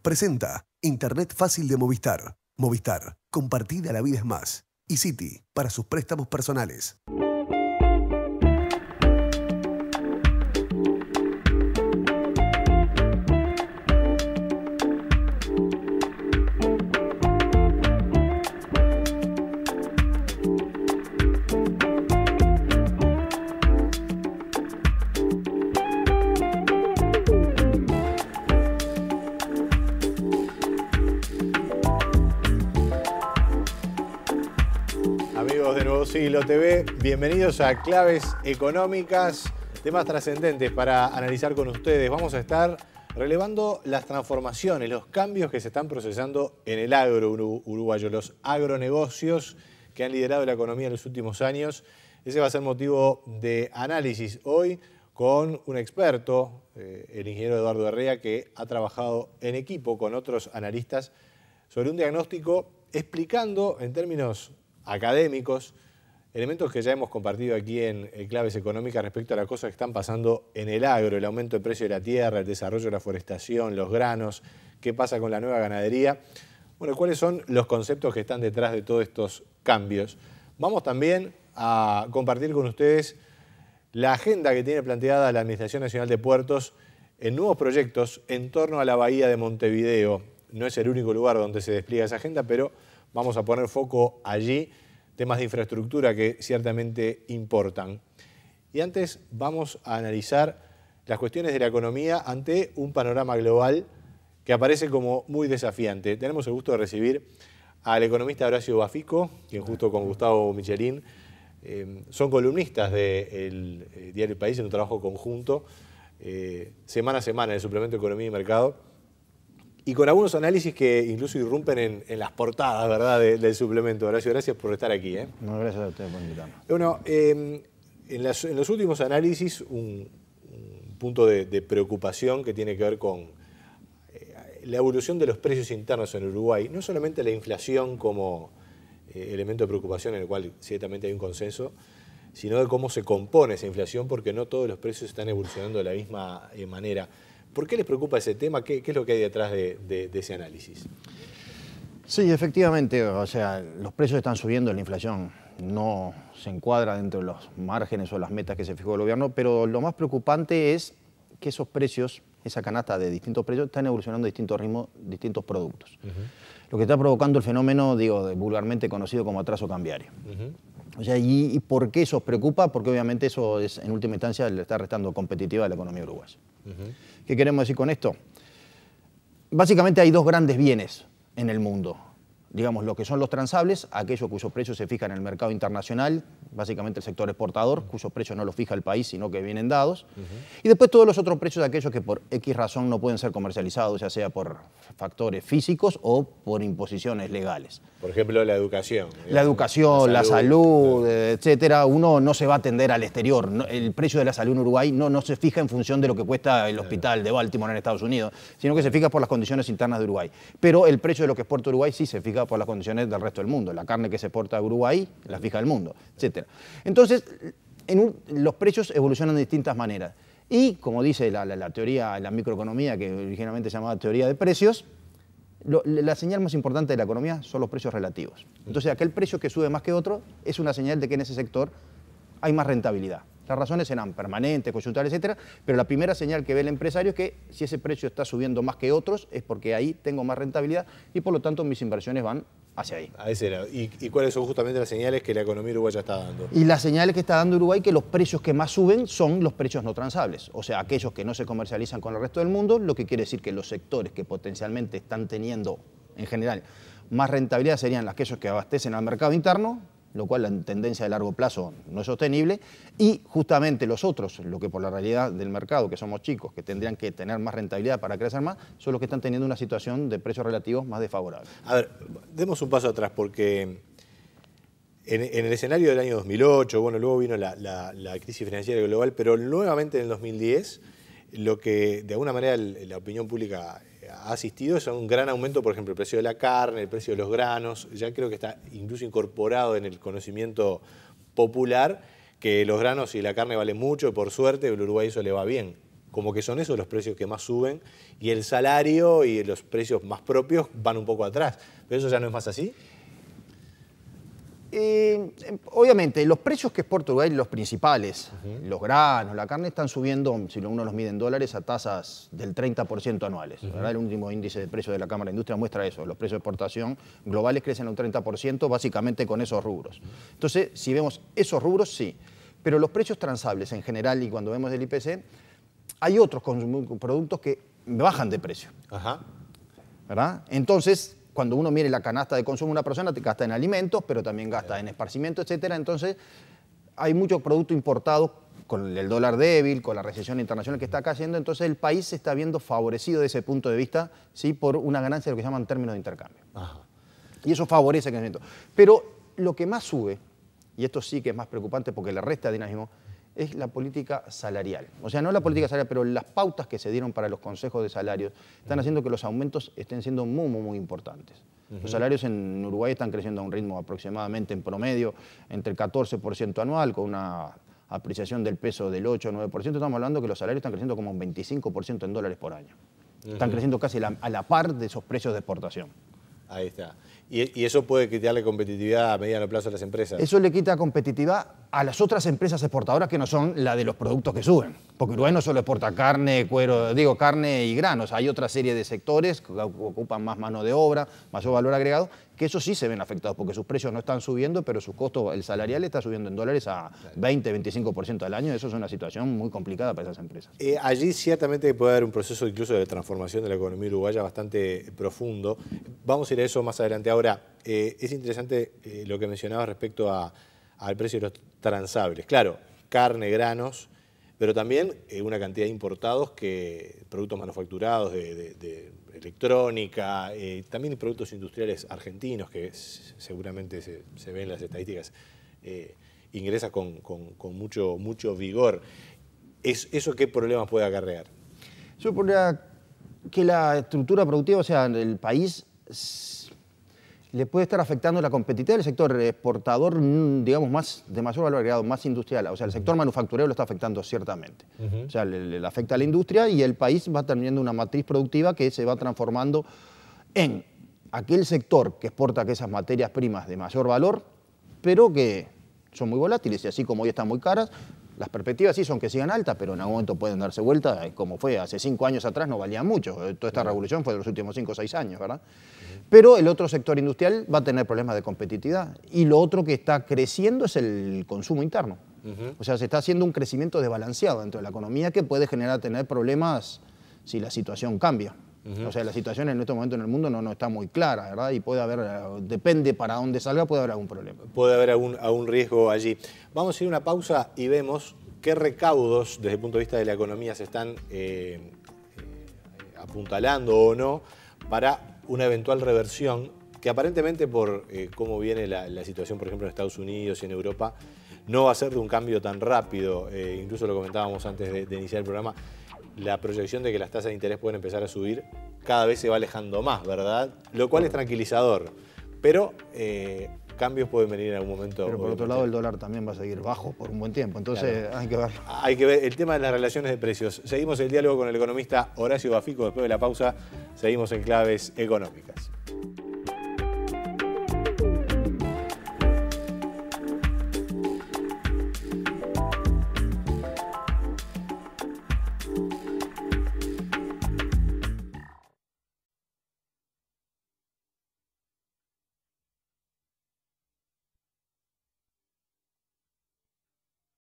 presenta Internet fácil de Movistar. Movistar, compartida la vida es más. Y Citi, para sus préstamos personales. Siglo TV, bienvenidos a Claves Económicas, temas trascendentes para analizar con ustedes. Vamos a estar relevando las transformaciones, los cambios que se están procesando en el agro uruguayo, los agronegocios que han liderado la economía en los últimos años. Ese va a ser motivo de análisis hoy con un experto, el ingeniero Eduardo Herrea, que ha trabajado en equipo con otros analistas sobre un diagnóstico explicando en términos académicos elementos que ya hemos compartido aquí en Claves Económicas respecto a las cosas que están pasando en el agro, el aumento del precio de la tierra, el desarrollo de la forestación, los granos, qué pasa con la nueva ganadería. Bueno, cuáles son los conceptos que están detrás de todos estos cambios. Vamos también a compartir con ustedes la agenda que tiene planteada la Administración Nacional de Puertos en nuevos proyectos en torno a la bahía de Montevideo. No es el único lugar donde se despliega esa agenda, pero vamos a poner foco allí. Temas de infraestructura que ciertamente importan. Y antes vamos a analizar las cuestiones de la economía ante un panorama global que aparece como muy desafiante. Tenemos el gusto de recibir al economista Horacio Bafico, quien junto con Gustavo Michelin son columnistas del diario El País en un trabajo conjunto, semana a semana, en el suplemento Economía y Mercado, y con algunos análisis que incluso irrumpen en las portadas, ¿verdad?, del suplemento. Horacio, gracias por estar aquí. No, gracias a ustedes por invitarme. Bueno, en los últimos análisis, un punto de preocupación que tiene que ver con la evolución de los precios internos en Uruguay. No solamente la inflación como elemento de preocupación en el cual ciertamente hay un consenso, sino de cómo se compone esa inflación, porque no todos los precios están evolucionando de la misma manera. ¿Por qué les preocupa ese tema? ¿Qué es lo que hay detrás de ese análisis? Sí, efectivamente, o sea, los precios están subiendo, la inflación no se encuadra dentro de los márgenes o las metas que se fijó el gobierno, pero lo más preocupante es que esos precios, esa canasta de distintos precios, están evolucionando a distintos ritmos, distintos productos. Lo que está provocando el fenómeno, digo, vulgarmente conocido como atraso cambiario. O sea, ¿y por qué eso os preocupa? Porque obviamente eso es, en última instancia, le está restando competitiva a la economía uruguaya. ¿Qué queremos decir con esto? Básicamente hay dos grandes bienes en el mundo. Digamos, lo que son los transables, aquellos cuyos precios se fijan en el mercado internacional, básicamente el sector exportador, cuyos precios no los fija el país, sino que vienen dados. Y después todos los otros precios de aquellos que por X razón no pueden ser comercializados, ya sea por factores físicos o por imposiciones legales. Por ejemplo, la educación. La educación, la salud, etcétera. Uno no se va a atender al exterior. El precio de la salud en Uruguay no se fija en función de lo que cuesta el hospital de Baltimore en Estados Unidos, sino que se fija por las condiciones internas de Uruguay. Pero el precio de lo que exporta Uruguay sí se fija por las condiciones del resto del mundo. La carne que se exporta a Uruguay la fija el mundo, etcétera. Entonces, los precios evolucionan de distintas maneras. Y, como dice la teoría, la microeconomía, que originalmente se llamaba teoría de precios, la señal más importante de la economía son los precios relativos. Entonces, aquel precio que sube más que otro es una señal de que en ese sector hay más rentabilidad. Las razones serán permanentes, coyunturales, etcétera, pero la primera señal que ve el empresario es que si ese precio está subiendo más que otros es porque ahí tengo más rentabilidad y por lo tanto mis inversiones van hacia ahí. A ese lado. ¿Y cuáles son justamente las señales que la economía uruguaya está dando? Y las señales que está dando Uruguay que los precios que más suben son los precios no transables, o sea, aquellos que no se comercializan con el resto del mundo, lo que quiere decir que los sectores que potencialmente están teniendo, en general, más rentabilidad serían aquellos que abastecen al mercado interno, lo cual la tendencia de largo plazo no es sostenible, y justamente los otros, lo que por la realidad del mercado, que somos chicos, que tendrían que tener más rentabilidad para crecer más, son los que están teniendo una situación de precios relativos más desfavorable. A ver, demos un paso atrás, porque en el escenario del año 2008, bueno, luego vino la crisis financiera global, pero nuevamente en el 2010, lo que de alguna manera la opinión pública ha asistido es a un gran aumento, por ejemplo, el precio de la carne, el precio de los granos. Ya creo que está incluso incorporado en el conocimiento popular que los granos y la carne valen mucho, por suerte, el Uruguay eso le va bien. como que son esos los precios que más suben y el salario y los precios más propios van un poco atrás. ¿Pero eso ya no es más así? Obviamente, los precios que exporta Uruguay, los principales, los granos, la carne, están subiendo, si uno los mide en dólares, a tasas del 30% anuales. ¿Verdad? El último índice de precios de la Cámara de Industria muestra eso. Los precios de exportación globales crecen un 30%, básicamente con esos rubros. Entonces, si vemos esos rubros, sí. Pero los precios transables en general, y cuando vemos el IPC, hay otros productos que bajan de precio. ¿Verdad? Entonces, cuando uno mire la canasta de consumo de una persona, te gasta en alimentos, pero también gasta en esparcimiento, etcétera. Entonces, hay muchos productos importados con el dólar débil, con la recesión internacional que está cayendo. Entonces, el país se está viendo favorecido desde ese punto de vista, ¿sí? Por una ganancia de lo que se llaman términos de intercambio. Y eso favorece el crecimiento. Pero lo que más sube, y esto sí que es más preocupante porque le resta dinamismo, es la política salarial. O sea, no la política salarial, pero las pautas que se dieron para los consejos de salarios están haciendo que los aumentos estén siendo muy importantes. Los salarios en Uruguay están creciendo a un ritmo aproximadamente en promedio entre el 14% anual, con una apreciación del peso del 8 o 9%. Estamos hablando que los salarios están creciendo como un 25% en dólares por año. Están creciendo casi a la par de esos precios de exportación. Ahí está. ¿Y eso puede quitarle competitividad a mediano plazo a las empresas? Eso le quita competitividad a las otras empresas exportadoras que no son la de los productos que suben. Porque Uruguay no solo exporta carne, cuero, carne y granos. Hay otra serie de sectores que ocupan más mano de obra, mayor valor agregado, que eso sí se ven afectados porque sus precios no están subiendo, pero su costo, el salarial, está subiendo en dólares a 20-25% al año. Eso es una situación muy complicada para esas empresas. Allí ciertamente puede haber un proceso incluso de transformación de la economía uruguaya bastante profundo. Vamos a ir a eso más adelante. Ahora, es interesante lo que mencionabas respecto al precio de los transables. Claro, carne, granos, pero también una cantidad de importados, productos manufacturados de electrónica, también productos industriales argentinos que seguramente se ven en las estadísticas, ingresa con mucho vigor. ¿Eso qué problemas puede acarrear? Yo podría que la estructura productiva, o sea, el país le puede estar afectando la competitividad del sector exportador, digamos, de mayor valor agregado, más industrial. O sea, el sector manufacturero lo está afectando ciertamente. O sea, le afecta a la industria y el país va teniendo una matriz productiva que se va transformando en aquel sector que exporta esas materias primas de mayor valor, pero que son muy volátiles y así como hoy están muy caras, las perspectivas sí son que sigan altas, pero en algún momento pueden darse vuelta, como fue hace 5 años atrás, no valía mucho. Toda esta revolución fue de los últimos 5 o 6 años, ¿verdad? Pero el otro sector industrial va a tener problemas de competitividad. Y lo otro que está creciendo es el consumo interno. O sea, se está haciendo un crecimiento desbalanceado dentro de la economía que puede tener problemas si la situación cambia. O sea, la situación en este momento en el mundo no está muy clara, ¿verdad? Y puede haber, depende para dónde salga, puede haber algún problema. Puede haber algún riesgo allí. Vamos a ir a una pausa y vemos qué recaudos desde el punto de vista de la economía se están apuntalando o no para una eventual reversión que aparentemente por cómo viene la situación, por ejemplo, en Estados Unidos y en Europa, no va a ser de un cambio tan rápido. Incluso lo comentábamos antes de iniciar el programa, la proyección de que las tasas de interés pueden empezar a subir cada vez se va alejando más, ¿verdad? Lo cual es tranquilizador, pero cambios pueden venir en algún momento. Pero por otro lado el dólar también va a seguir bajo por un buen tiempo, entonces hay que verlo. Hay que ver el tema de las relaciones de precios. Seguimos el diálogo con el economista Horacio Bafico. Después de la pausa seguimos en Claves Económicas.